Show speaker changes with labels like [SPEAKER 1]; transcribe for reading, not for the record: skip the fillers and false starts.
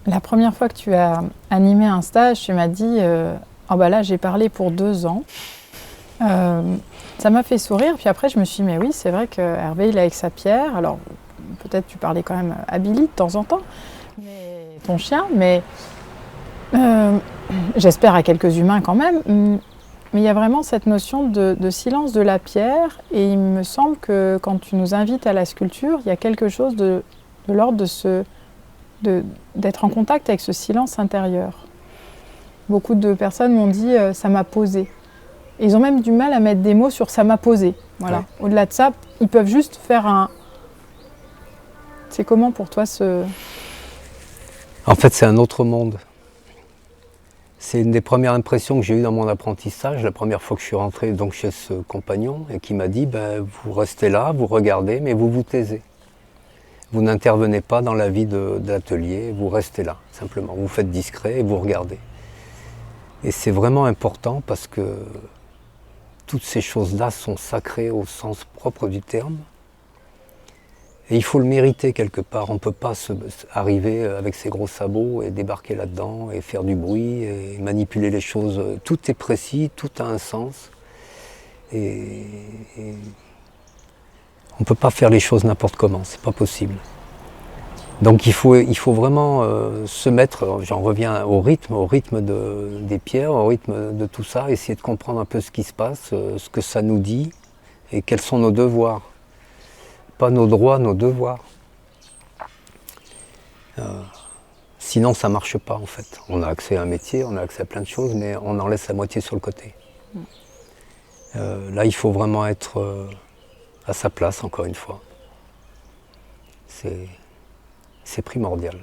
[SPEAKER 1] La première fois que tu as animé un stage, tu m'as dit oh bah là j'ai parlé pour 2 ans. Ça m'a fait sourire, puis après je me suis dit mais oui c'est vrai que Hervé il est avec sa pierre, alors peut-être tu parlais quand même à Billy de temps en temps, ton chien, mais j'espère à quelques humains quand même, mais il y a vraiment cette notion de silence de la pierre, et il me semble que quand tu nous invites à la sculpture, il y a quelque chose de l'ordre d'être en contact avec ce silence intérieur. Beaucoup de personnes m'ont dit ça m'a posé. Et ils ont même du mal à mettre des mots sur ça m'a posé. Voilà. Ouais. Au-delà de ça, ils peuvent juste faire un. C'est comment pour toi ce.
[SPEAKER 2] En fait, c'est un autre monde. C'est une des premières impressions que j'ai eues dans mon apprentissage, la première fois que je suis rentré donc chez ce compagnon et qui m'a dit vous restez là, vous regardez, mais vous vous taisez. Vous n'intervenez pas dans la vie de l'atelier, vous restez là, simplement. Vous faites discret et vous regardez. Et c'est vraiment important parce que toutes ces choses-là sont sacrées au sens propre du terme. Et il faut le mériter quelque part. On ne peut pas arriver avec ses gros sabots et débarquer là-dedans et faire du bruit et manipuler les choses. Tout est précis, tout a un sens. Et on ne peut pas faire les choses n'importe comment, c'est pas possible. Donc il faut vraiment se mettre, j'en reviens au rythme des pierres, au rythme de tout ça, essayer de comprendre un peu ce qui se passe, ce que ça nous dit et quels sont nos devoirs. Pas nos droits, nos devoirs. Sinon ça ne marche pas en fait. On a accès à un métier, on a accès à plein de choses, mais on en laisse la moitié sur le côté. Là il faut vraiment être à sa place encore une fois. C'est primordial.